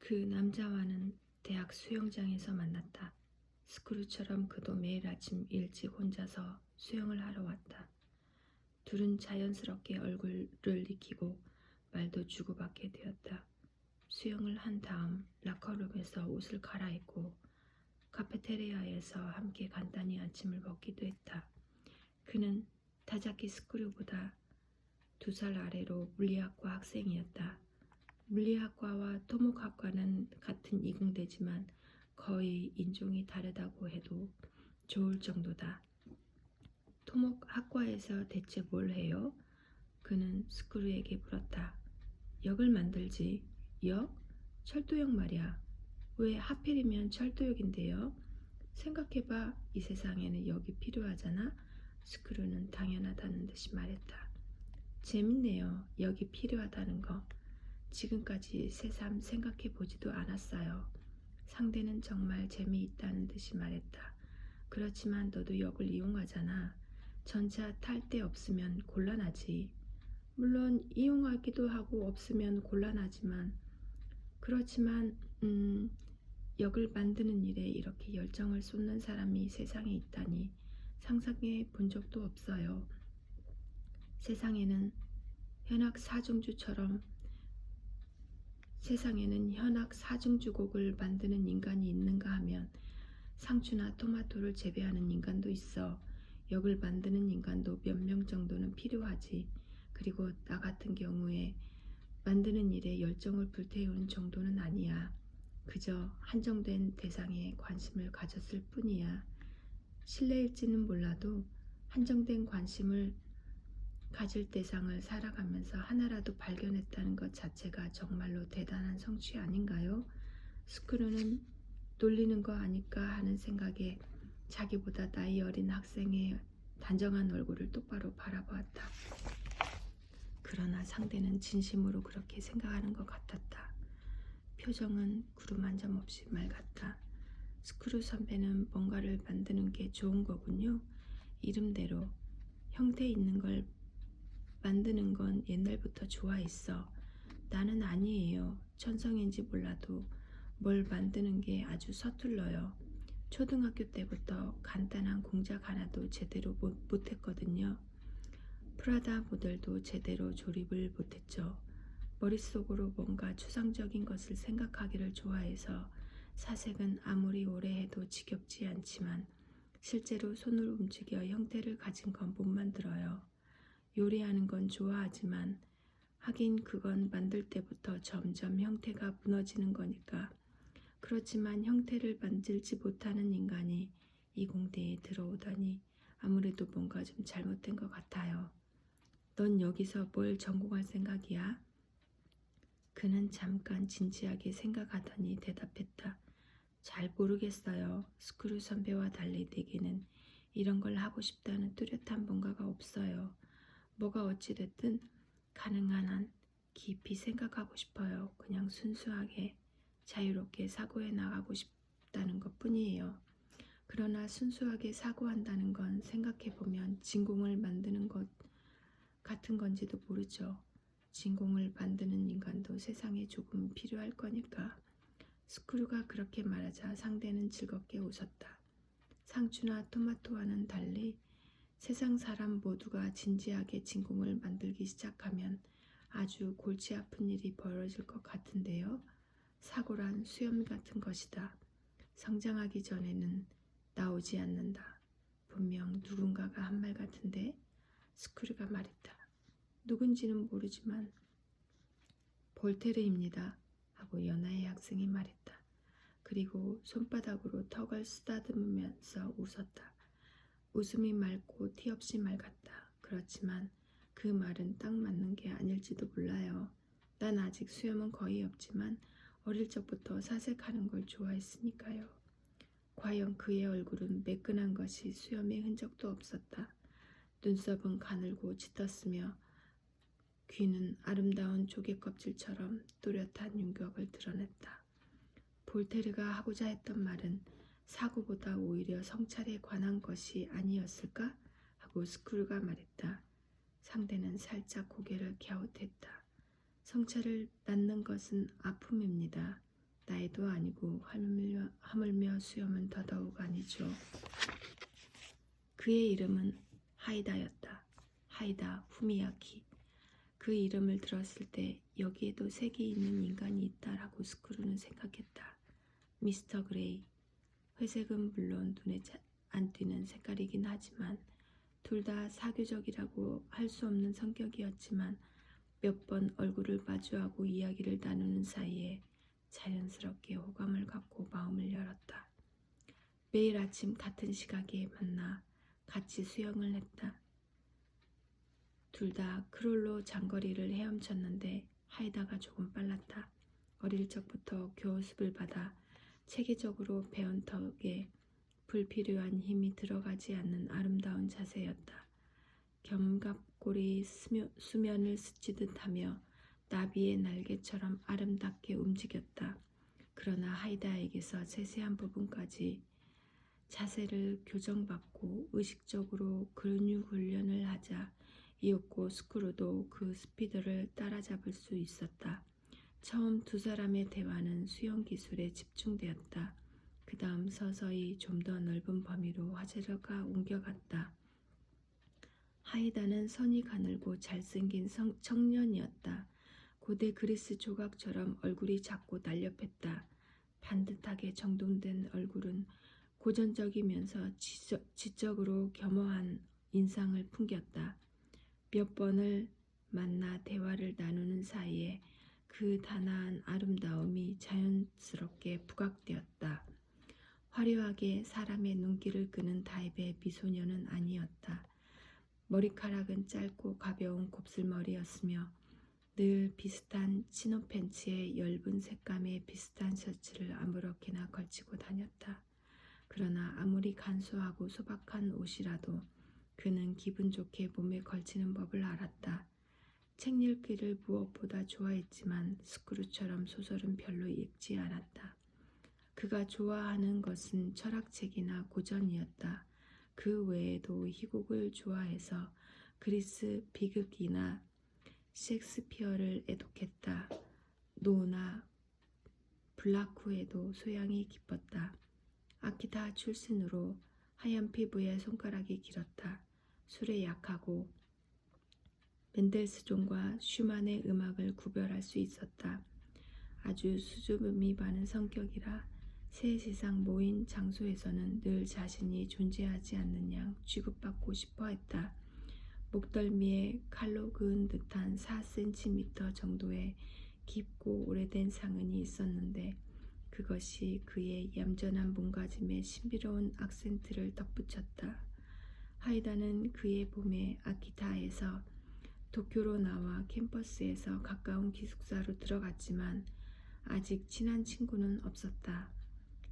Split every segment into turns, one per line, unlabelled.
그 남자와는 대학 수영장에서 만났다. 스크루처럼 그도 매일 아침 일찍 혼자서 수영을 하러 왔다. 둘은 자연스럽게 얼굴을 익히고 말도 주고받게 되었다. 수영을 한 다음 라커룸에서 옷을 갈아입고 카페테리아에서 함께 간단히 아침을 먹기도 했다. 그는 타자키 스크루보다 2살 아래로 물리학과 학생이었다. 물리학과와 토목학과는 같은 이공대지만 거의 인종이 다르다고 해도 좋을 정도다. 토목학과에서 대체 뭘 해요? 그는 스크루에게 물었다. 역을 만들지. 역? 철도역 말이야. 왜 하필이면 철도역인데요? 생각해봐. 이 세상에는 역이 필요하잖아. 스크루는 당연하다는 듯이 말했다. 재밌네요. 역이 필요하다는 거. 지금까지 새삼 생각해 보지도 않았어요. 상대는 정말 재미있다는 듯이 말했다. 그렇지만 너도 역을 이용하잖아. 전차 탈 데 없으면 곤란하지. 물론 이용하기도 하고 없으면 곤란하지만 그렇지만 역을 만드는 일에 이렇게 열정을 쏟는 사람이 세상에 있다니 상상해 본 적도 없어요. 세상에는 현악 사중주곡을 만드는 인간이 있는가 하면 상추나 토마토를 재배하는 인간도 있어. 역을 만드는 인간도 몇 명 정도는 필요하지. 그리고 나 같은 경우에 만드는 일에 열정을 불태우는 정도는 아니야. 그저 한정된 대상에 관심을 가졌을 뿐이야. 실례일지는 몰라도 한정된 관심을 가질 대상을 살아가면서 하나라도 발견했다는 것 자체가 정말로 대단한 성취 아닌가요? 스크루는 놀리는 거 아닐까 하는 생각에 자기보다 나이 어린 학생의 단정한 얼굴을 똑바로 바라보았다. 그러나 상대는 진심으로 그렇게 생각하는 것 같았다. 표정은 구름 한 점 없이 맑았다. 스크루 선배는 뭔가를 만드는 게 좋은 거군요. 이름대로 형태 있는 걸 만드는 건 옛날부터 좋아했어. 나는 아니에요. 천성인지 몰라도 뭘 만드는 게 아주 서툴러요. 초등학교 때부터 간단한 공작 하나도 제대로 못했거든요. 프라다 모델도 제대로 조립을 못했죠. 머릿속으로 뭔가 추상적인 것을 생각하기를 좋아해서 사색은 아무리 오래 해도 지겹지 않지만 실제로 손을 움직여 형태를 가진 건 못 만들어요. 요리하는 건 좋아하지만 하긴 그건 만들 때부터 점점 형태가 무너지는 거니까. 그렇지만 형태를 만들지 못하는 인간이 이 공대에 들어오다니 아무래도 뭔가 좀 잘못된 것 같아요. 넌 여기서 뭘 전공할 생각이야? 그는 잠깐 진지하게 생각하더니 대답했다. 잘 모르겠어요. 스크루 선배와 달리 내게는 이런 걸 하고 싶다는 뚜렷한 뭔가가 없어요. 뭐가 어찌됐든 가능한 한 깊이 생각하고 싶어요. 그냥 순수하게 자유롭게 사고해 나가고 싶다는 것 뿐이에요. 그러나 순수하게 사고한다는 건 생각해보면 진공을 만드는 것 같은 건지도 모르죠. 진공을 만드는 인간도 세상에 조금 필요할 거니까. 스크루가 그렇게 말하자 상대는 즐겁게 웃었다. 상추나 토마토와는 달리 세상 사람 모두가 진지하게 진공을 만들기 시작하면 아주 골치 아픈 일이 벌어질 것 같은데요. 사고란 수염 같은 것이다. 성장하기 전에는 나오지 않는다. 분명 누군가가 한 말 같은데. 스크루가 말했다. 누군지는 모르지만 볼테르입니다. 하고 연하의 학생이 말했다. 그리고 손바닥으로 턱을 쓰다듬으면서 웃었다. 웃음이 맑고 티 없이 맑았다. 그렇지만 그 말은 딱 맞는 게 아닐지도 몰라요. 난 아직 수염은 거의 없지만 어릴 적부터 사색하는 걸 좋아했으니까요. 과연 그의 얼굴은 매끈한 것이 수염의 흔적도 없었다. 눈썹은 가늘고 짙었으며 귀는 아름다운 조개 껍질처럼 또렷한 윤곽을 드러냈다. 볼테르가 하고자 했던 말은 사고보다 오히려 성찰에 관한 것이 아니었을까? 하고 스크루가 말했다. 상대는 살짝 고개를 갸웃했다. 성찰을 낳는 것은 아픔입니다. 나이도 아니고 하물며 수염은 더더욱 아니죠. 그의 이름은 하이다였다. 하이다 후미야키. 그 이름을 들었을 때 여기에도 색이 있는 인간이 있다라고 스크루는 생각했다. 미스터 그레이. 회색은 물론 눈에 안 띄는 색깔이긴 하지만 둘 다 사교적이라고 할 수 없는 성격이었지만 몇 번 얼굴을 마주하고 이야기를 나누는 사이에 자연스럽게 호감을 갖고 마음을 열었다. 매일 아침 같은 시각에 만나 같이 수영을 했다. 둘 다 크롤로 장거리를 헤엄쳤는데 하이다가 조금 빨랐다. 어릴 적부터 교습을 받아 체계적으로 배운 덕에 불필요한 힘이 들어가지 않는 아름다운 자세였다. 견갑골이 수면을 스치듯 하며 나비의 날개처럼 아름답게 움직였다. 그러나 하이다에게서 세세한 부분까지 자세를 교정받고 의식적으로 근육 훈련을 하자 이윽고 스크루도 그 스피드를 따라잡을 수 있었다. 처음 두 사람의 대화는 수영 기술에 집중되었다. 그 다음 서서히 좀 더 넓은 범위로 화제가 옮겨갔다. 하이다는 선이 가늘고 잘생긴 청년이었다. 고대 그리스 조각처럼 얼굴이 작고 날렵했다. 반듯하게 정돈된 얼굴은 고전적이면서 지적으로 겸허한 인상을 풍겼다. 몇 번을 만나 대화를 나누는 사이에 그 단아한 아름다움이 자연스럽게 부각되었다. 화려하게 사람의 눈길을 끄는 타입의 미소녀는 아니었다. 머리카락은 짧고 가벼운 곱슬머리였으며 늘 비슷한 치노 팬츠에 엷은 색감의 비슷한 셔츠를 아무렇게나 걸치고 다녔다. 그러나 아무리 간소하고 소박한 옷이라도 그는 기분 좋게 몸에 걸치는 법을 알았다. 책 읽기를 무엇보다 좋아했지만 스크루처럼 소설은 별로 읽지 않았다. 그가 좋아하는 것은 철학책이나 고전이었다. 그 외에도 희곡을 좋아해서 그리스 비극이나 셰익스피어를 애독했다. 노나 블라쿠에도 소양이 깊었다. 아키타 출신으로 하얀 피부에 손가락이 길었다. 술에 약하고 멘델스존과 슈만의 음악을 구별할 수 있었다. 아주 수줍음이 많은 성격이라 셋이상 모인 장소에서는 늘 자신이 존재하지 않는 양 취급받고 싶어 했다. 목덜미에 칼로 그은 듯한 4cm 정도의 깊고 오래된 상흔이 있었는데 그것이 그의 얌전한 몸가짐에 신비로운 악센트를 덧붙였다. 하이다는 그의 봄에 아키타에서 도쿄로 나와 캠퍼스에서 가까운 기숙사로 들어갔지만 아직 친한 친구는 없었다.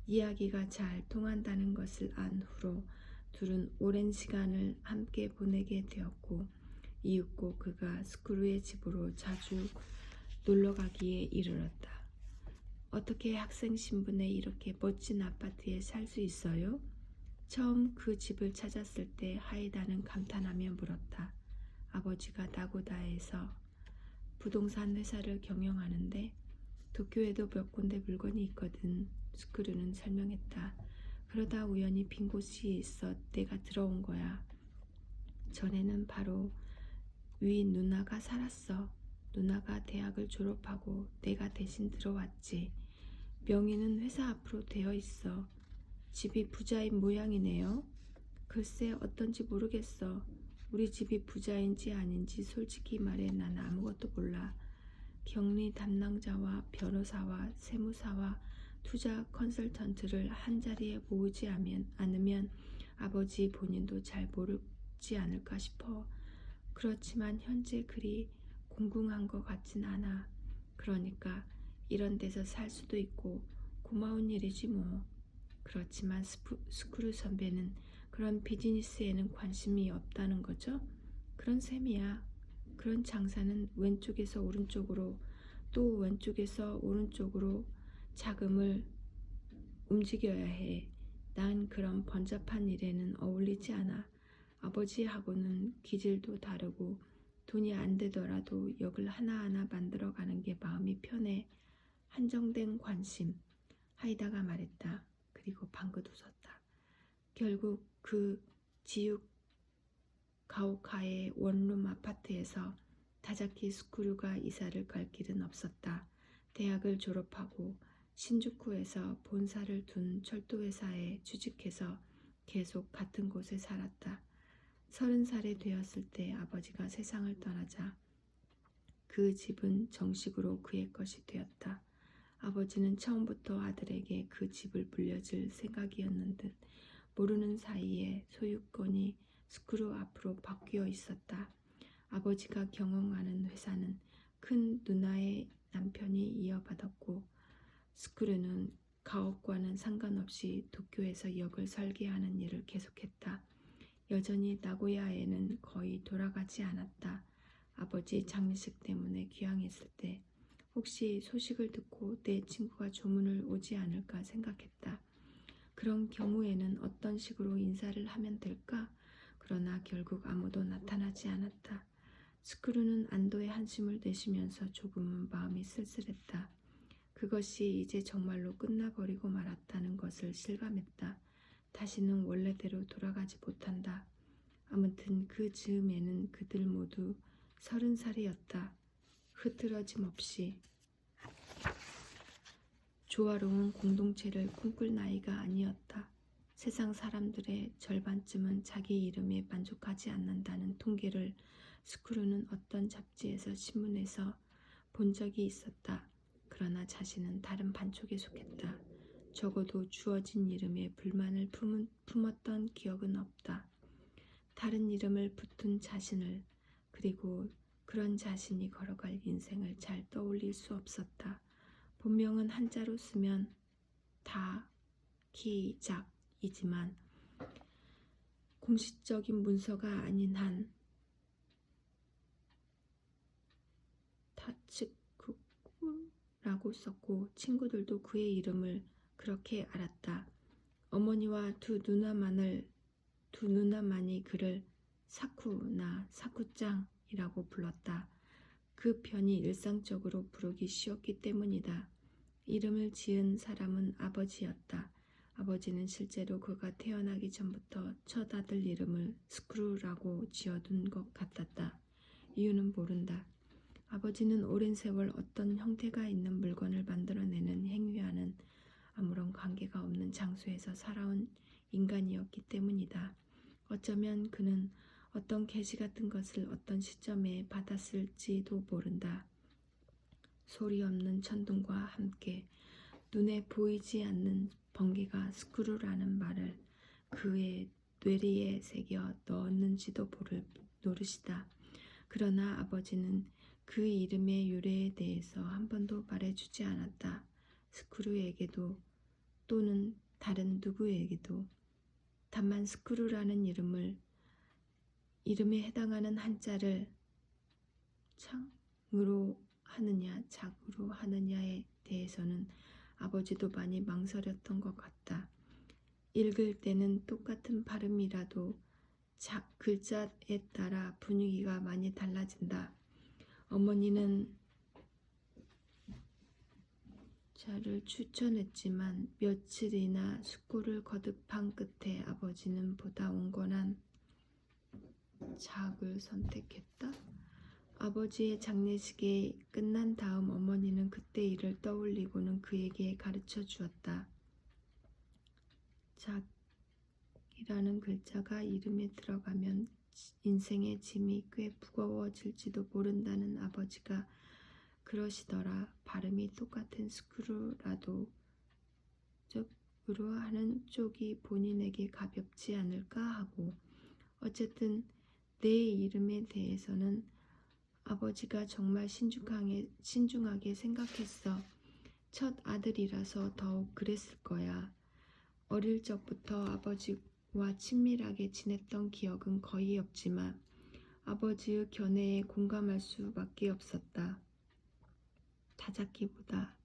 이야기가 잘 통한다는 것을 안 후로 둘은 오랜 시간을 함께 보내게 되었고 이윽고 그가 스크루의 집으로 자주 놀러가기에 이르렀다. 어떻게 학생 신분에 이렇게 멋진 아파트에 살 수 있어요? 처음 그 집을 찾았을 때 하이다는 감탄하며 물었다. 아버지가 나고다에서 부동산 회사를 경영하는데 도쿄에도 몇 군데 물건이 있거든. 스크루는 설명했다. 그러다 우연히 빈 곳이 있어 내가 들어온 거야. 전에는 바로 위 누나가 살았어. 누나가 대학을 졸업하고 내가 대신 들어왔지. 명의는 회사 앞으로 되어 있어. 집이 부자인 모양이네요. 글쎄 어떤지 모르겠어. 우리 집이 부자인지 아닌지 솔직히 말해 난 아무것도 몰라. 격리 담당자와 변호사와 세무사와 투자 컨설턴트를 한자리에 모으지 않으면 아버지 본인도 잘 모르지 않을까 싶어. 그렇지만 현재 그리 공공한 것 같진 않아. 그러니까 이런 데서 살 수도 있고 고마운 일이지 뭐. 그렇지만 스크루 선배는 그런 비즈니스에는 관심이 없다는 거죠? 그런 셈이야. 그런 장사는 왼쪽에서 오른쪽으로 또 왼쪽에서 오른쪽으로 자금을 움직여야 해. 난 그런 번잡한 일에는 어울리지 않아. 아버지하고는 기질도 다르고 돈이 안 되더라도 역을 하나하나 만들어가는 게 마음이 편해. 한정된 관심, 하이다가 말했다. 그리고 방긋 웃었다. 결국 그 지육 가오카의 원룸 아파트에서 타자키 스쿠루가 이사를 갈 길은 없었다. 대학을 졸업하고 신주쿠에서 본사를 둔 철도회사에 취직해서 계속 같은 곳에 살았다. 30살이 되었을 때 아버지가 세상을 떠나자 그 집은 정식으로 그의 것이 되었다. 아버지는 처음부터 아들에게 그 집을 물려줄 생각이었는 듯 모르는 사이에 소유권이 스크루 앞으로 바뀌어 있었다. 아버지가 경영하는 회사는 큰 누나의 남편이 이어받았고 스크루는 가업과는 상관없이 도쿄에서 역을 설계하는 일을 계속했다. 여전히 나고야에는 거의 돌아가지 않았다. 아버지 장례식 때문에 귀향했을 때 혹시 소식을 듣고 내 친구가 조문을 오지 않을까 생각했다. 그런 경우에는 어떤 식으로 인사를 하면 될까? 그러나 결국 아무도 나타나지 않았다. 스크루는 안도의 한숨을 내쉬면서 조금은 마음이 쓸쓸했다. 그것이 이제 정말로 끝나버리고 말았다는 것을 실감했다. 다시는 원래대로 돌아가지 못한다. 아무튼 그 즈음에는 그들 모두 30살이었다. 흐트러짐 없이 조화로운 공동체를 꿈꿀 나이가 아니었다. 세상 사람들의 절반쯤은 자기 이름에 만족하지 않는다는 통계를 스크루는 어떤 잡지에서 신문에서 본 적이 있었다. 그러나 자신은 다른 반쪽에 속했다. 적어도 주어진 이름에 불만을 품었던 기억은 없다. 다른 이름을 붙은 자신을 그리고 그런 자신이 걸어갈 인생을 잘 떠올릴 수 없었다. 본명은 한자로 쓰면 다키작이지만 공식적인 문서가 아닌 한 타츠쿠라고 썼고 친구들도 그의 이름을 그렇게 알았다. 어머니와 두 누나만이 그를 사쿠나 사쿠짱이라고 불렀다. 그 편이 일상적으로 부르기 쉬웠기 때문이다. 이름을 지은 사람은 아버지였다. 아버지는 실제로 그가 태어나기 전부터 첫 아들 이름을 스크루라고 지어둔 것 같았다. 이유는 모른다. 아버지는 오랜 세월 어떤 형태가 있는 물건을 만들어내는 행위와는 아무런 관계가 없는 장소에서 살아온 인간이었기 때문이다. 어쩌면 그는 어떤 계시 같은 것을 어떤 시점에 받았을지도 모른다. 소리 없는 천둥과 함께 눈에 보이지 않는 번개가 스크루라는 말을 그의 뇌리에 새겨 넣었는지도 모를 노릇이다. 그러나 아버지는 그 이름의 유래에 대해서 한 번도 말해주지 않았다. 스크루에게도 또는 다른 누구에게도. 다만 스크루라는 이름에 해당하는 한자를 창으로 하느냐 작으로 하느냐에 대해서는 아버지도 많이 망설였던 것 같다. 읽을 때는 똑같은 발음이라도 글자에 따라 분위기가 많이 달라진다. 어머니는 자를 추천했지만 며칠이나 숙고를 거듭한 끝에 아버지는 보다 온건한 작을 선택했다. 아버지의 장례식이 끝난 다음 어머니는 그때 일을 떠올리고는 그에게 가르쳐 주었다. 작이라는 글자가 이름에 들어가면 인생의 짐이 꽤 무거워질지도 모른다는 아버지가 그러시더라. 발음이 똑같은 스크루라도 적으로 하는 쪽이 본인에게 가볍지 않을까 하고. 어쨌든 내 이름에 대해서는 아버지가 정말 신중하게 생각했어. 첫 아들이라서 더욱 그랬을 거야. 어릴 적부터 아버지와 친밀하게 지냈던 기억은 거의 없지만 아버지의 견해에 공감할 수밖에 없었다. 타자키보다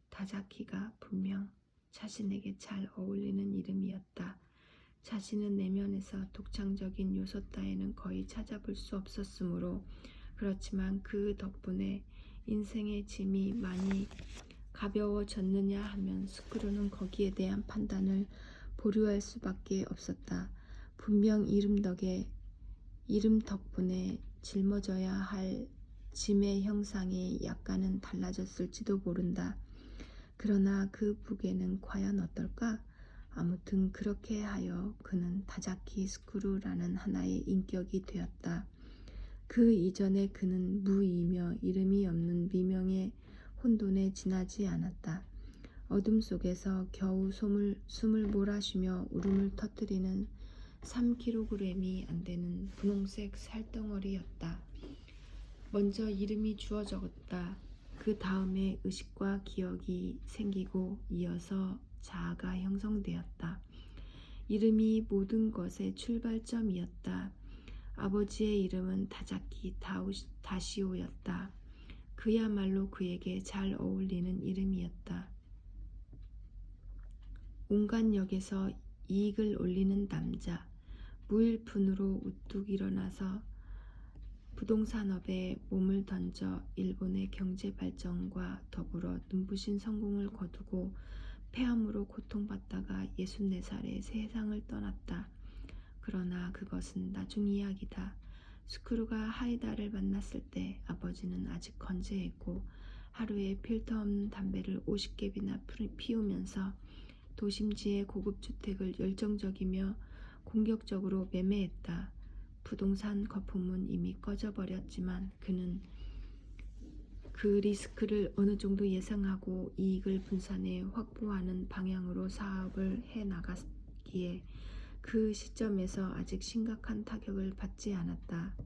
다자키가 분명 자신에게 잘 어울리는 이름이었다. 자신은 내면에서 독창적인 요소 따위는 거의 찾아볼 수 없었으므로 그렇지만 그 덕분에 인생의 짐이 많이 가벼워졌느냐 하면 스크루는 거기에 대한 판단을 보류할 수밖에 없었다. 분명 이름 덕분에 짊어져야 할 짐의 형상이 약간은 달라졌을지도 모른다. 그러나 그 무게는 과연 어떨까? 아무튼 그렇게 하여 그는 다자키 스크루라는 하나의 인격이 되었다. 그 이전에 그는 무이며 이름이 없는 미명의 혼돈에 지나지 않았다. 어둠 속에서 겨우 숨을 몰아쉬며 울음을 터뜨리는 3kg이 안 되는 분홍색 살덩어리였다. 먼저 이름이 주어졌다. 그 다음에 의식과 기억이 생기고 이어서 자아가 형성되었다. 이름이 모든 것의 출발점이었다. 아버지의 이름은 다자키 다시오였다. 그야말로 그에게 잘 어울리는 이름이었다. 온갖 역에서 이익을 올리는 남자, 무일푼으로 우뚝 일어나서 부동산업에 몸을 던져 일본의 경제 발전과 더불어 눈부신 성공을 거두고 폐암으로 고통받다가 64살에 세상을 떠났다. 그러나 그것은 나중 이야기다. 스크루가 하이다를 만났을 때 아버지는 아직 건재했고 하루에 필터 없는 담배를 50갭이나 피우면서 도심지의 고급 주택을 열정적이며 공격적으로 매매했다. 부동산 거품은 이미 꺼져버렸지만 그는 그 리스크를 어느 정도 예상하고 이익을 분산해 확보하는 방향으로 사업을 해나갔기에 그 시점에서 아직 심각한 타격을 받지 않았다.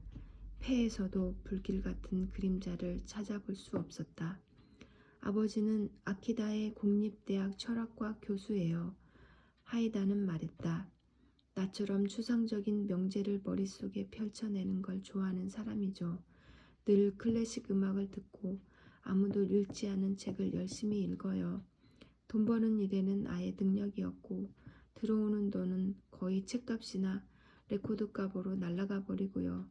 폐에서도 불길 같은 그림자를 찾아볼 수 없었다. 아버지는 아키다의 공립대학 철학과 교수예요. 하이다는 말했다. 나처럼 추상적인 명제를 머릿속에 펼쳐내는 걸 좋아하는 사람이죠. 늘 클래식 음악을 듣고 아무도 읽지 않은 책을 열심히 읽어요. 돈 버는 일에는 아예 능력이 없고 들어오는 돈은 거의 책값이나 레코드 값으로 날아가 버리고요.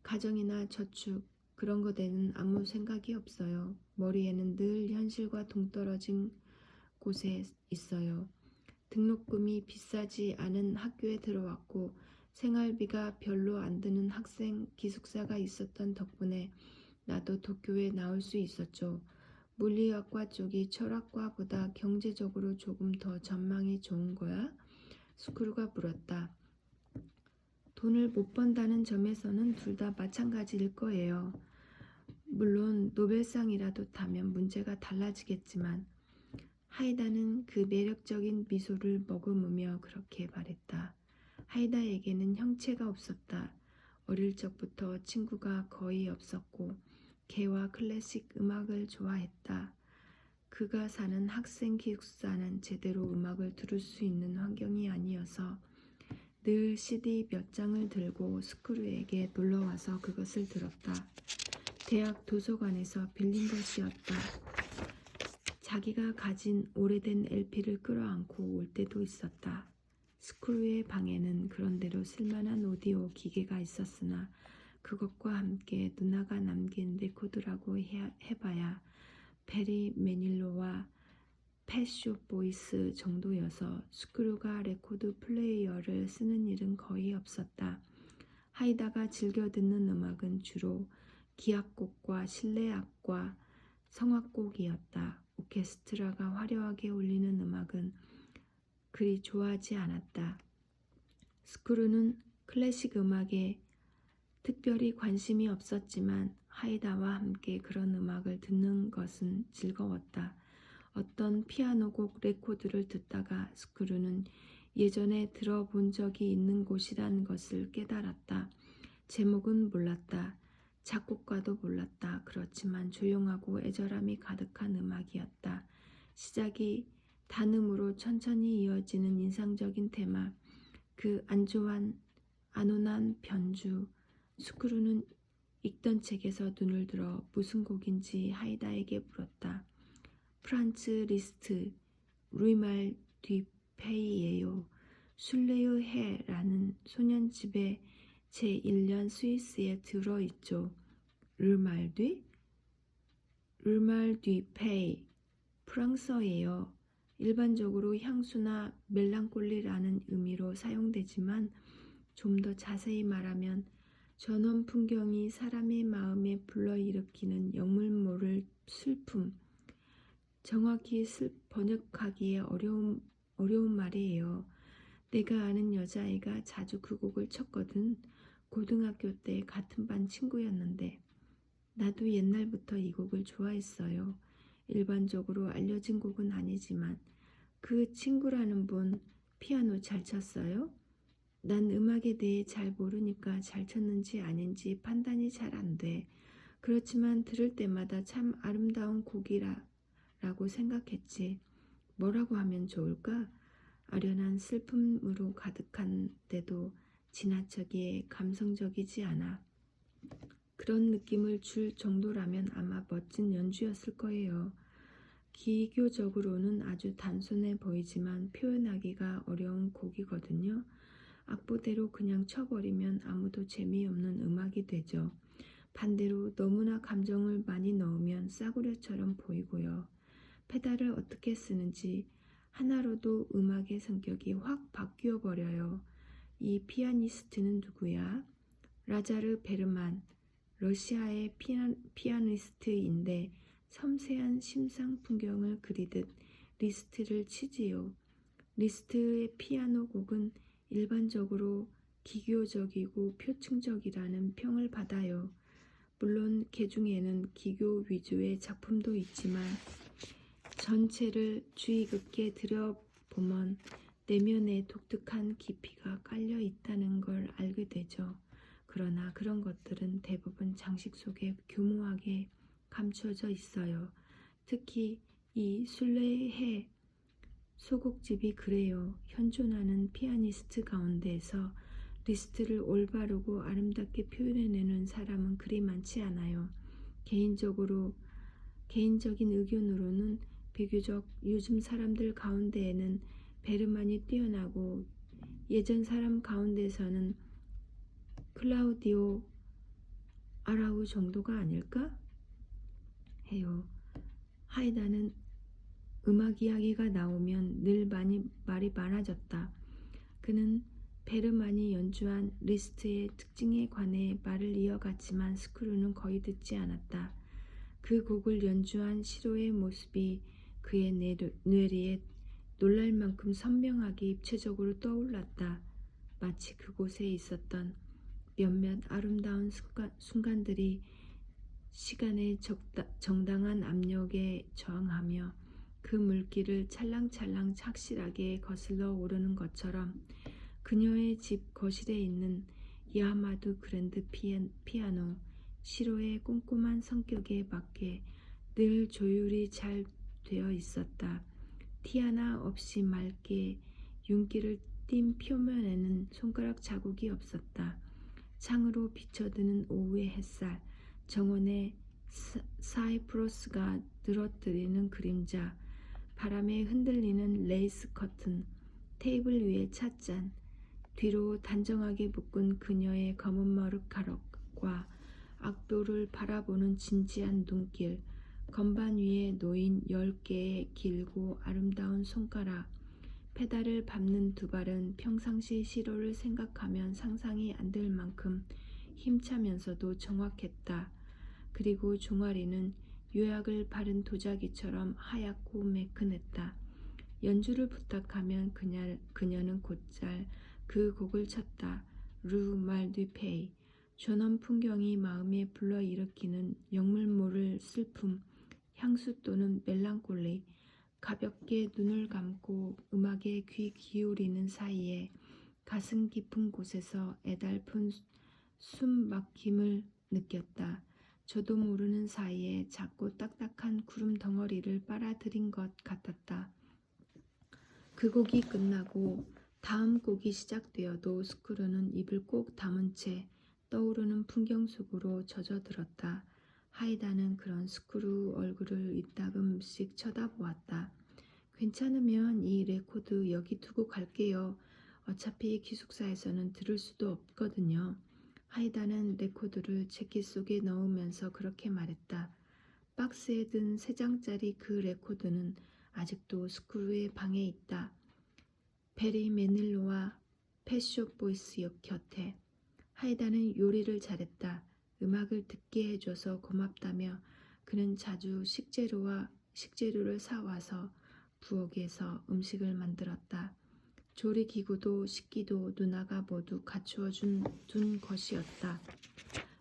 가정이나 저축 그런 것에는 아무 생각이 없어요. 머리에는 늘 현실과 동떨어진 곳에 있어요. 등록금이 비싸지 않은 학교에 들어왔고 생활비가 별로 안 드는 학생 기숙사가 있었던 덕분에 나도 도쿄에 나올 수 있었죠. 물리학과 쪽이 철학과보다 경제적으로 조금 더 전망이 좋은 거야? 스크루가 물었다. 돈을 못 번다는 점에서는 둘 다 마찬가지일 거예요. 물론 노벨상이라도 타면 문제가 달라지겠지만 하이다는 그 매력적인 미소를 머금으며 그렇게 말했다. 하이다에게는 형체가 없었다. 어릴 적부터 친구가 거의 없었고 개와 클래식 음악을 좋아했다. 그가 사는 학생 기숙사는 제대로 음악을 들을 수 있는 환경이 아니어서 늘 CD 몇 장을 들고 스크루에게 놀러와서 그것을 들었다. 대학 도서관에서 빌린 것이었다. 자기가 가진 오래된 LP를 끌어안고 올 때도 있었다. 스크루의 방에는 그런대로 쓸만한 오디오 기계가 있었으나 그것과 함께 누나가 남긴 레코드라고 해봐야 페리 매닐로와 펫쇼 보이스 정도여서 스크루가 레코드 플레이어를 쓰는 일은 거의 없었다. 하이다가 즐겨 듣는 음악은 주로 기악곡과 실내악과 성악곡이었다. 오케스트라가 화려하게 울리는 음악은 그리 좋아하지 않았다. 스크루는 클래식 음악에 특별히 관심이 없었지만 하이다와 함께 그런 음악을 듣는 것은 즐거웠다. 어떤 피아노곡 레코드를 듣다가 스크루는 예전에 들어본 적이 있는 곳이란 것을 깨달았다. 제목은 몰랐다. 작곡가도 몰랐다. 그렇지만 조용하고 애절함이 가득한 음악이었다. 시작이 단음으로 천천히 이어지는 인상적인 테마, 그 안온한 변주. 스크루는 읽던 책에서 눈을 들어 무슨 곡인지 하이다에게 물었다. 프란츠 리스트, 루이말 뒤페이예요. 술래의 해라는 소년집의 제1년 스위스에 들어있죠. 르말 뒤페이. 프랑스어예요. 일반적으로 향수나 멜랑콜리라는 의미로 사용되지만 좀 더 자세히 말하면 전원 풍경이 사람의 마음에 불러일으키는 영물 모를 슬픔, 정확히 번역하기에 어려운 말이에요. 내가 아는 여자애가 자주 그 곡을 쳤거든. 고등학교 때 같은 반 친구였는데 나도 옛날부터 이 곡을 좋아했어요. 일반적으로 알려진 곡은 아니지만 그 친구라는 분 피아노 잘 쳤어요? 난 음악에 대해 잘 모르니까 잘 쳤는지 아닌지 판단이 잘 안 돼. 그렇지만 들을 때마다 참 아름다운 곡이라고 생각했지. 뭐라고 하면 좋을까? 아련한 슬픔으로 가득한데도 지나치게 감성적이지 않아. 그런 느낌을 줄 정도라면 아마 멋진 연주였을 거예요. 기교적으로는 아주 단순해 보이지만 표현하기가 어려운 곡이거든요. 악보대로 그냥 쳐버리면 아무도 재미없는 음악이 되죠. 반대로 너무나 감정을 많이 넣으면 싸구려처럼 보이고요. 페달을 어떻게 쓰는지 하나로도 음악의 성격이 확 바뀌어 버려요. 이 피아니스트는 누구야? 라자르 베르만, 러시아의 피아니스트인데 섬세한 심상 풍경을 그리듯 리스트를 치지요. 리스트의 피아노 곡은 일반적으로 기교적이고 표층적이라는 평을 받아요. 물론 그 중에는 기교 위주의 작품도 있지만 전체를 주의 깊게 들여보면 내면에 독특한 깊이가 깔려 있다는 걸 알게 되죠. 그러나 그런 것들은 대부분 장식 속에 교묘하게 감추어져 있어요. 특히 이 순례해 소곡집이 그래요. 현존하는 피아니스트 가운데에서 리스트를 올바르고 아름답게 표현해내는 사람은 그리 많지 않아요. 개인적인 의견으로는 비교적 요즘 사람들 가운데에는 베르만이 뛰어나고 예전 사람 가운데서는 클라우디오 아라우 정도가 아닐까 해요. 하이다는 음악 이야기가 나오면 늘 말이 많아졌다. 그는 베르만이 연주한 리스트의 특징에 관해 말을 이어갔지만 스크루는 거의 듣지 않았다. 그 곡을 연주한 시로의 모습이 그의 뇌리에 놀랄 만큼 선명하게 입체적으로 떠올랐다. 마치 그곳에 있었던 몇몇 아름다운 순간들이 시간의 정당한 압력에 저항하며 그 물길을 찰랑찰랑 착실하게 거슬러 오르는 것처럼 그녀의 집 거실에 있는 야마두 그랜드 피아노 시로의 꼼꼼한 성격에 맞게 늘 조율이 잘 되어 있었다. 티 하나 없이 맑게 윤기를 띤 표면에는 손가락 자국이 없었다. 창으로 비쳐드는 오후의 햇살, 정원의 사이프러스가 늘어뜨리는 그림자, 바람에 흔들리는 레이스 커튼, 테이블 위의 찻잔, 뒤로 단정하게 묶은 그녀의 검은 머리카락과 악보를 바라보는 진지한 눈길, 건반 위에 놓인 10개의 길고 아름다운 손가락, 페달을 밟는 두 발은 평상시 시로를 생각하면 상상이 안 될 만큼 힘차면서도 정확했다. 그리고 종아리는 유약을 바른 도자기처럼 하얗고 매끈했다. 연주를 부탁하면 그녀는 곧잘 그 곡을 쳤다. 루 말드페이. 전원 풍경이 마음에 불러일으키는 영물 모를 슬픔, 향수 또는 멜랑콜리. 가볍게 눈을 감고 음악에 귀 기울이는 사이에 가슴 깊은 곳에서 애달픈 숨 막힘을 느꼈다. 저도 모르는 사이에 작고 딱딱한 구름 덩어리를 빨아들인 것 같았다. 그 곡이 끝나고 다음 곡이 시작되어도 스크루는 입을 꼭 다문 채 떠오르는 풍경 속으로 젖어들었다. 하이다는 그런 스크루 얼굴을 이따금씩 쳐다보았다. 괜찮으면 이 레코드 여기 두고 갈게요. 어차피 기숙사에서는 들을 수도 없거든요. 하이다는 레코드를 재킷 속에 넣으면서 그렇게 말했다. 박스에 든 3장짜리 그 레코드는 아직도 스크루의 방에 있다. 베리 매닐로와 펫숍 보이스 곁에. 하이다는 요리를 잘했다. 음악을 듣게 해줘서 고맙다며 그는 자주 식재료를 사와서 부엌에서 음식을 만들었다. 조리기구도 식기도 누나가 모두 갖추어 둔 것이었다.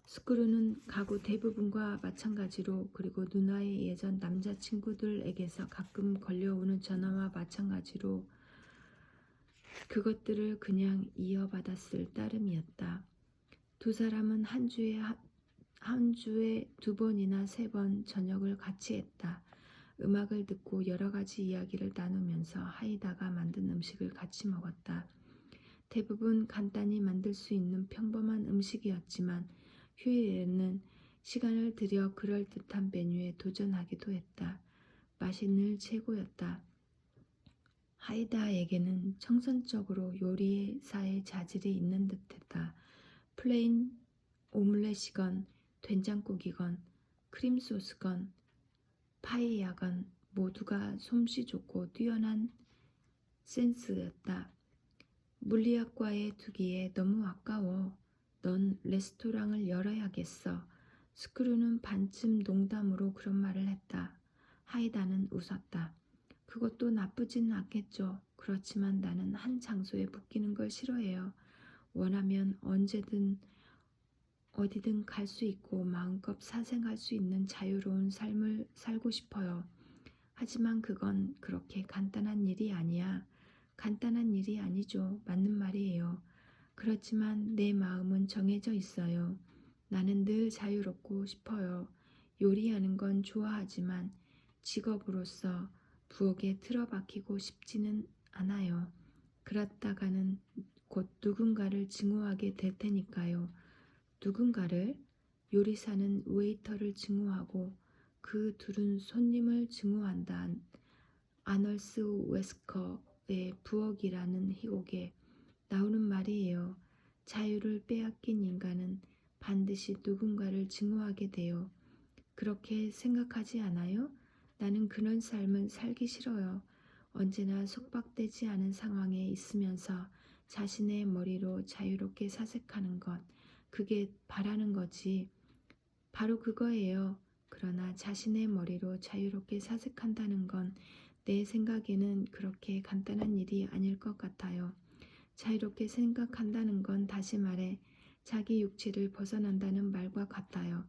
스크루는 가구 대부분과 마찬가지로, 그리고 누나의 예전 남자친구들에게서 가끔 걸려오는 전화와 마찬가지로 그것들을 그냥 이어받았을 따름이었다. 두 사람은 한 주에 2번이나 3번 저녁을 같이 했다. 음악을 듣고 여러 가지 이야기를 나누면서 하이다가 만든 음식을 같이 먹었다. 대부분 간단히 만들 수 있는 평범한 음식이었지만 휴일에는 시간을 들여 그럴듯한 메뉴에 도전하기도 했다. 맛이 늘 최고였다. 하이다에게는 청선적으로 요리사의 자질이 있는 듯했다. 플레인 오믈렛이건 된장국이건 크림소스건 파에야건 모두가 솜씨 좋고 뛰어난 센스였다. 물리학과에 두기에 너무 아까워. 넌 레스토랑을 열어야겠어. 스크루는 반쯤 농담으로 그런 말을 했다. 하이다는 웃었다. 그것도 나쁘진 않겠죠. 그렇지만 나는 한 장소에 묶이는 걸 싫어해요. 원하면 언제든 어디든 갈 수 있고 마음껏 사생할 수 있는 자유로운 삶을 살고 싶어요. 하지만 그건 그렇게 간단한 일이 아니야. 간단한 일이 아니죠. 맞는 말이에요. 그렇지만 내 마음은 정해져 있어요. 나는 늘 자유롭고 싶어요. 요리하는 건 좋아하지만 직업으로서 부엌에 틀어박히고 싶지는 않아요. 그렇다가는 곧 누군가를 증오하게 될 테니까요. 누군가를? 요리사는 웨이터를 증오하고 그 둘은 손님을 증오한다. 아널스 웨스커의 부엌이라는 희곡에 나오는 말이에요. 자유를 빼앗긴 인간은 반드시 누군가를 증오하게 돼요. 그렇게 생각하지 않아요? 나는 그런 삶은 살기 싫어요. 언제나 속박되지 않은 상황에 있으면서 자신의 머리로 자유롭게 사색하는 것, 그게 바라는 거지. 바로 그거예요. 그러나 자신의 머리로 자유롭게 사색한다는 건 내 생각에는 그렇게 간단한 일이 아닐 것 같아요. 자유롭게 생각한다는 건 다시 말해 자기 육체를 벗어난다는 말과 같아요.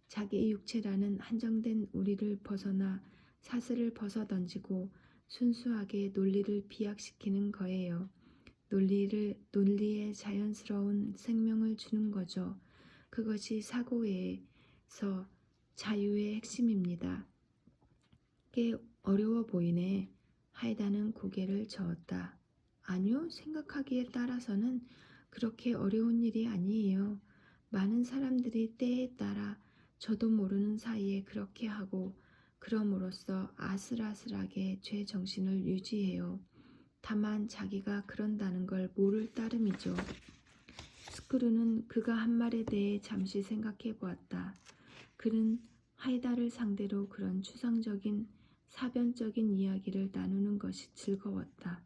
자기 육체라는 한정된 우리를 벗어나 사슬을 벗어던지고 순수하게 논리를 비약시키는 거예요. 논리에 자연스러운 생명을 주는 거죠. 그것이 사고에서 자유의 핵심입니다. 꽤 어려워 보이네. 하이다는 고개를 저었다. 아니요, 생각하기에 따라서는 그렇게 어려운 일이 아니에요. 많은 사람들이 때에 따라 저도 모르는 사이에 그렇게 하고 그럼으로써 아슬아슬하게 죄 정신을 유지해요. 다만 자기가 그런다는 걸 모를 따름이죠. 스크루는 그가 한 말에 대해 잠시 생각해 보았다. 그는 하이다를 상대로 그런 추상적인 사변적인 이야기를 나누는 것이 즐거웠다.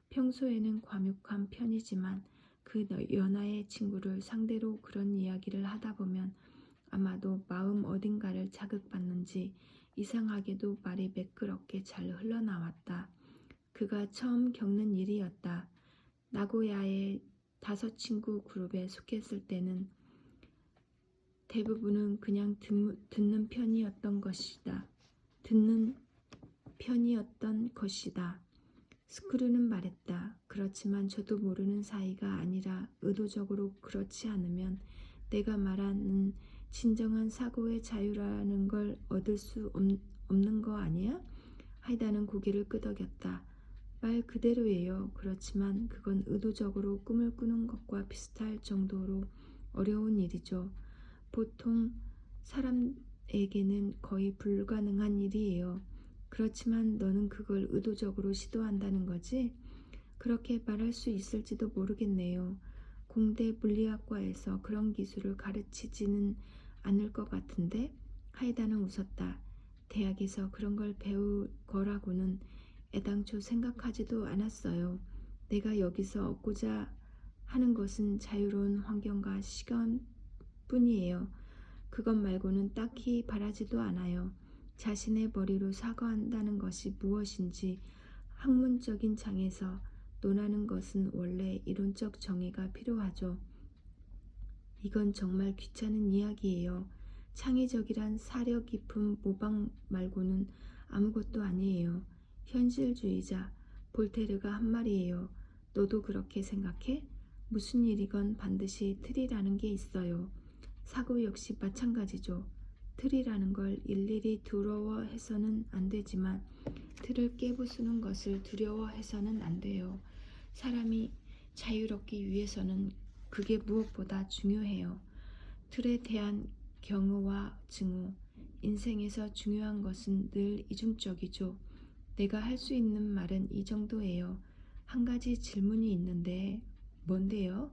평소에는 과묵한 편이지만 그 연하의 친구를 상대로 그런 이야기를 하다 보면 아마도 마음 어딘가를 자극받는지 이상하게도 말이 매끄럽게 잘 흘러나왔다. 그가 처음 겪는 일이었다. 나고야의 5친구 그룹에 속했을 때는 대부분은 그냥 듣는 편이었던 것이다. 스크루는 말했다. 그렇지만 저도 모르는 사이가 아니라 의도적으로 그렇지 않으면 내가 말하는 진정한 사고의 자유라는 걸 얻을 수 없는 거 아니야? 하이다는 고개를 끄덕였다. 말 그대로예요. 그렇지만 그건 의도적으로 꿈을 꾸는 것과 비슷할 정도로 어려운 일이죠. 보통 사람에게는 거의 불가능한 일이에요. 그렇지만 너는 그걸 의도적으로 시도한다는 거지? 그렇게 말할 수 있을지도 모르겠네요. 공대 물리학과에서 그런 기술을 가르치지는 않을 것 같은데? 하이다는 웃었다. 대학에서 그런 걸 배울 거라고는 애당초 생각하지도 않았어요. 내가 여기서 얻고자 하는 것은 자유로운 환경과 시간뿐이에요. 그것 말고는 딱히 바라지도 않아요. 자신의 머리로 사고한다는 것이 무엇인지 학문적인 장에서 논하는 것은 원래 이론적 정의가 필요하죠. 이건 정말 귀찮은 이야기예요. 창의적이란 사려 깊은 모방 말고는 아무것도 아니에요. 현실주의자 볼테르가 한 말이에요. 너도 그렇게 생각해? 무슨 일이건 반드시 틀이라는 게 있어요. 사고 역시 마찬가지죠. 틀이라는 걸 일일이 두려워해서는 안 되지만 틀을 깨부수는 것을 두려워해서는 안 돼요. 사람이 자유롭기 위해서는 그게 무엇보다 중요해요. 틀에 대한 경우와 증오, 인생에서 중요한 것은 늘 이중적이죠. 내가 할 수 있는 말은 이 정도예요. 한 가지 질문이 있는데 뭔데요?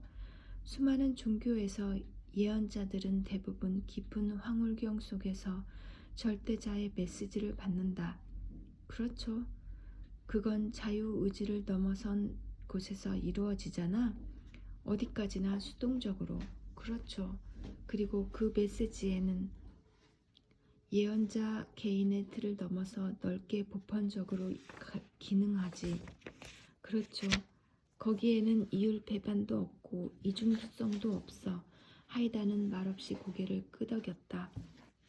수많은 종교에서 예언자들은 대부분 깊은 황홀경 속에서 절대자의 메시지를 받는다. 그렇죠. 그건 자유의지를 넘어선 곳에서 이루어지잖아. 어디까지나 수동적으로. 그렇죠. 그리고 그 메시지에는 예언자 개인의 틀을 넘어서 넓게 보편적으로 기능하지. 그렇죠. 거기에는 이율 배반도 없고 이중성도 없어. 하이다는 말없이 고개를 끄덕였다.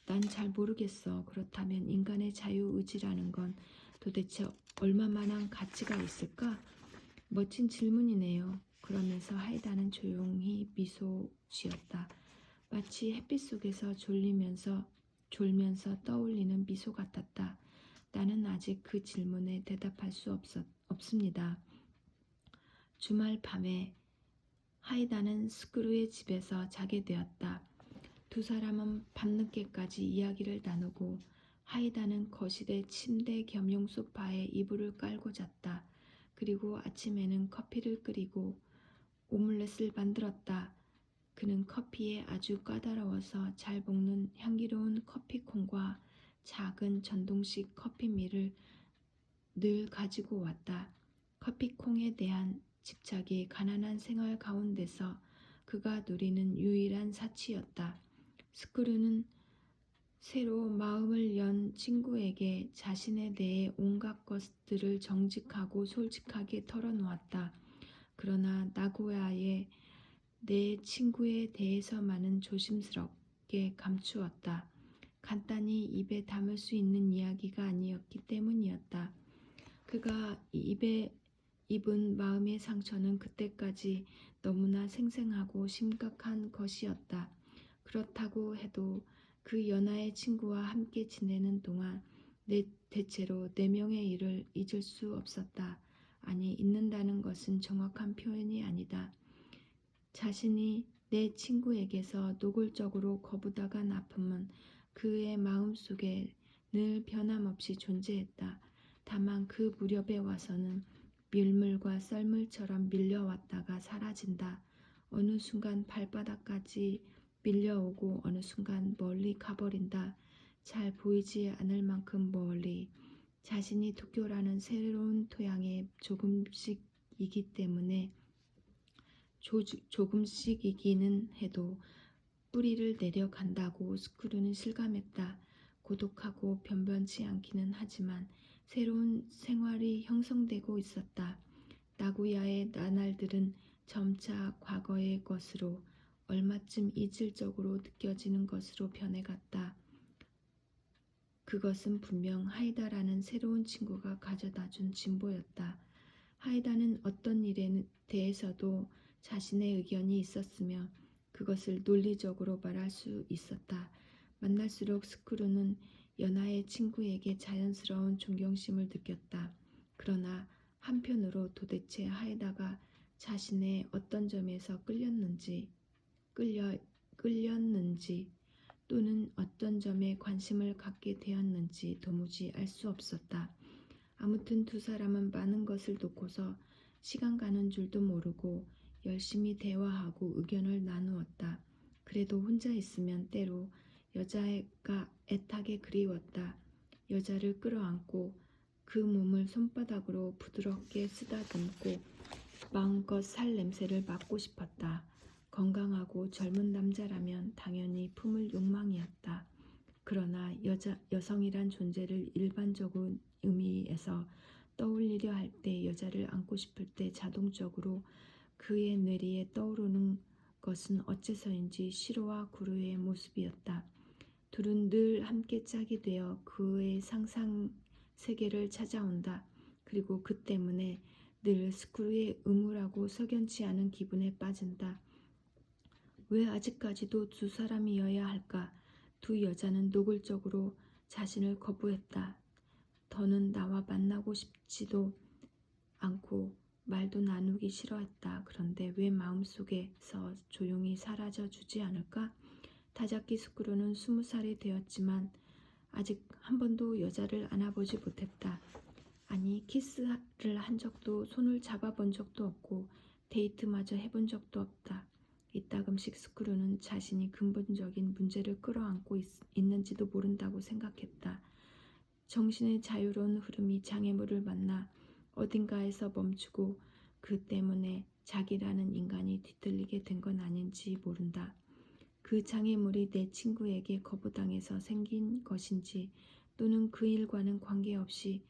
난 잘 모르겠어. 그렇다면 인간의 자유의지라는 건 도대체 얼마만한 가치가 있을까? 멋진 질문이네요. 그러면서 하이다는 조용히 미소 지었다. 마치 햇빛 속에서 졸면서 떠올리는 미소 같았다. 나는 아직 그 질문에 대답할 수 없습니다. 주말 밤에 하이다는 스크루의 집에서 자게 되었다. 두 사람은 밤늦게까지 이야기를 나누고 하이다는 거실의 침대 겸용 소파에 이불을 깔고 잤다. 그리고 아침에는 커피를 끓이고 오믈렛을 만들었다. 그는 커피에 아주 까다로워서 잘 볶는 향기로운 커피콩과 작은 전동식 커피밀을 늘 가지고 왔다. 커피콩에 대한 집착이 가난한 생활 가운데서 그가 누리는 유일한 사치였다. 스크루는 새로 마음을 연 친구에게 자신에 대해 온갖 것들을 정직하고 솔직하게 털어놓았다. 그러나 나고야에 내 친구에 대해서만은 조심스럽게 감추었다. 간단히 입에 담을 수 있는 이야기가 아니었기 때문이었다. 그가 입에 입은 마음의 상처는 그때까지 너무나 생생하고 심각한 것이었다. 그렇다고 해도 그 연하의 친구와 함께 지내는 동안 대체로 4명의 일을 잊을 수 없었다. 아니, 잊는다는 것은 정확한 표현이 아니다. 자신이 내 친구에게서 노골적으로 거부당한 아픔은 그의 마음속에 늘 변함없이 존재했다. 다만 그 무렵에 와서는 밀물과 썰물처럼 밀려왔다가 사라진다. 어느 순간 발바닥까지 밀려오고 어느 순간 멀리 가버린다. 잘 보이지 않을 만큼 멀리. 자신이 도쿄라는 새로운 토양에 조금씩이기 때문에 조금씩이기는 해도 뿌리를 내려간다고 스크루는 실감했다. 고독하고 변변치 않기는 하지만 새로운 생활이 형성되고 있었다. 나고야의 나날들은 점차 과거의 것으로 얼마쯤 이질적으로 느껴지는 것으로 변해갔다. 그것은 분명 하이다라는 새로운 친구가 가져다준 진보였다. 하이다는 어떤 일에 대해서도 자신의 의견이 있었으며 그것을 논리적으로 말할 수 있었다. 만날수록 스크루는 연하의 친구에게 자연스러운 존경심을 느꼈다. 그러나 한편으로 도대체 하이다가 자신의 어떤 점에서 끌렸는지 또는 어떤 점에 관심을 갖게 되었는지 도무지 알 수 없었다. 아무튼 두 사람은 많은 것을 놓고서 시간 가는 줄도 모르고 열심히 대화하고 의견을 나누었다. 그래도 혼자 있으면 때로 여자애가 애타게 그리웠다. 여자를 끌어안고 그 몸을 손바닥으로 부드럽게 쓰다듬고 마음껏 살 냄새를 맡고 싶었다. 건강하고 젊은 남자라면 당연히 품을 욕망이었다. 그러나 여성이란 존재를 일반적인 의미에서 떠올리려 할 때, 여자를 안고 싶을 때 자동적으로 그의 뇌리에 떠오르는 것은 어째서인지 시로와 구루의 모습이었다. 둘은 늘 함께 짝이 되어 그의 상상 세계를 찾아온다. 그리고 그 때문에 늘 스크루의 음울하고 석연치 않은 기분에 빠진다. 왜 아직까지도 두 사람이어야 할까? 두 여자는 노골적으로 자신을 거부했다. 더는 나와 만나고 싶지도 않고 말도 나누기 싫어했다. 그런데 왜 마음속에서 조용히 사라져 주지 않을까? 다자키 스크루는 20살이 되었지만 아직 한 번도 여자를 안아보지 못했다. 아니, 키스를 한 적도, 손을 잡아본 적도 없고 데이트마저 해본 적도 없다. 이따금씩 스크루는 자신이 근본적인 문제를 끌어안고 있는지도 모른다고 생각했다. 정신의 자유로운 흐름이 장애물을 만나 어딘가에서 멈추고 그 때문에 자기라는 인간이 뒤틀리게 된 건 아닌지 모른다. 그 장애물이 내 친구에게 거부당해서 생긴 것인지 또는 그 일과는 관계없이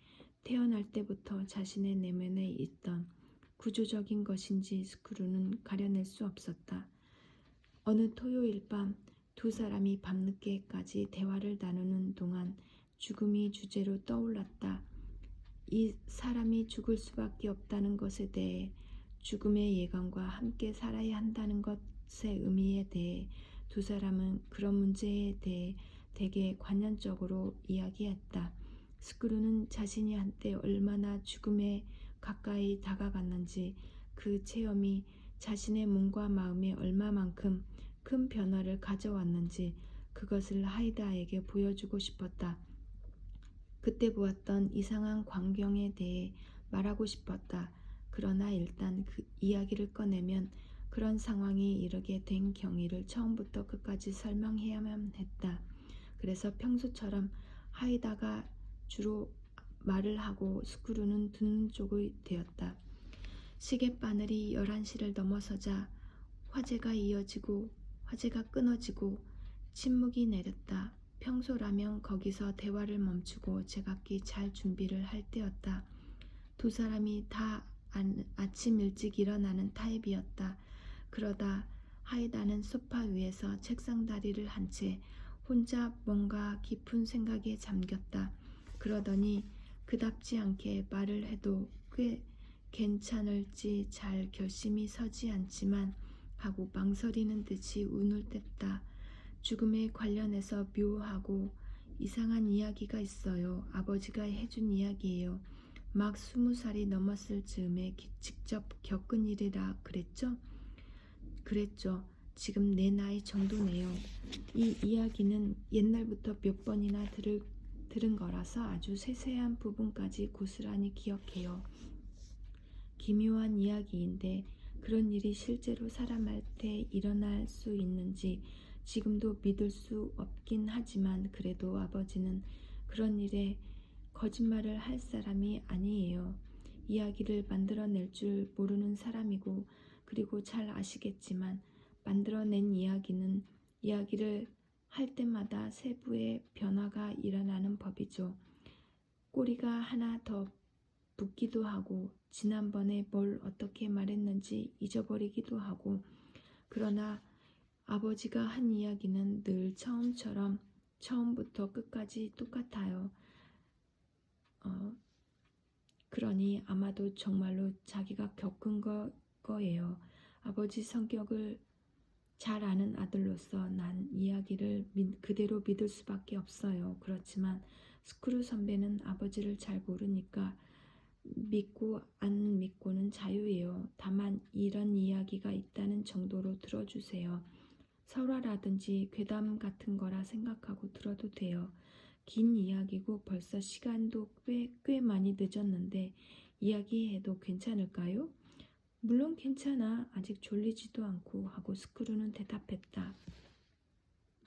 태어날 때부터 자신의 내면에 있던 구조적인 것인지 스크루는 가려낼 수 없었다. 어느 토요일 밤 두 사람이 밤늦게까지 대화를 나누는 동안 죽음이 주제로 떠올랐다. 이 사람이 죽을 수밖에 없다는 것에 대해, 죽음의 예감과 함께 살아야 한다는 것의 의미에 대해 두 사람은 그런 문제에 대해 되게 관념적으로 이야기했다. 스크루는 자신이 한때 얼마나 죽음에 가까이 다가갔는지, 그 체험이 자신의 몸과 마음에 얼마만큼 큰 변화를 가져왔는지 그것을 하이다에게 보여주고 싶었다. 그때 보았던 이상한 광경에 대해 말하고 싶었다. 그러나 일단 그 이야기를 꺼내면 그런 상황이 이르게 된 경위를 처음부터 끝까지 설명해야만 했다. 그래서 평소처럼 하이다가 주로 말을 하고 스크루는 듣는 쪽이 되었다. 시계바늘이 11시를 넘어서자 화제가 끊어지고 침묵이 내렸다. 평소라면 거기서 대화를 멈추고 제각기 잘 준비를 할 때였다. 두 사람이 다 아침 일찍 일어나는 타입이었다. 그러다 하이다는 소파 위에서 책상 다리를 한 채 혼자 뭔가 깊은 생각에 잠겼다. 그러더니 그답지 않게 말을 해도 꽤 괜찮을지 잘 결심이 서지 않지만 하고 망설이는 듯이 운을 뗐다. 죽음에 관련해서 묘하고 이상한 이야기가 있어요. 아버지가 해준 이야기예요. 막 20살이 넘었을 즈음에 직접 겪은 일이라 그랬죠? 그랬죠. 지금 내 나이 정도네요. 이 이야기는 옛날부터 몇 번이나 들은 거라서 아주 세세한 부분까지 고스란히 기억해요. 기묘한 이야기인데 그런 일이 실제로 사람한테 일어날 수 있는지 지금도 믿을 수 없긴 하지만, 그래도 아버지는 그런 일에 거짓말을 할 사람이 아니에요. 이야기를 만들어낼 줄 모르는 사람이고, 그리고 잘 아시겠지만 만들어낸 이야기를 할 때마다 세부의 변화가 일어나는 법이죠. 꼬리가 하나 더 붙기도 하고 지난번에 뭘 어떻게 말했는지 잊어버리기도 하고, 그러나 아버지가 한 이야기는 늘 처음부터 끝까지 똑같아요. 그러니 아마도 정말로 자기가 겪은 거예요. 아버지 성격을 잘 아는 아들로서 난 이야기를 그대로 믿을 수밖에 없어요. 그렇지만 스크루 선배는 아버지를 잘 모르니까 믿고 안 믿고는 자유예요. 다만 이런 이야기가 있다는 정도로 들어주세요. 설화라든지 괴담 같은 거라 생각하고 들어도 돼요. 긴 이야기고 벌써 시간도 꽤 많이 늦었는데 이야기해도 괜찮을까요? 물론 괜찮아. 아직 졸리지도 않고 하고 스크루는 대답했다.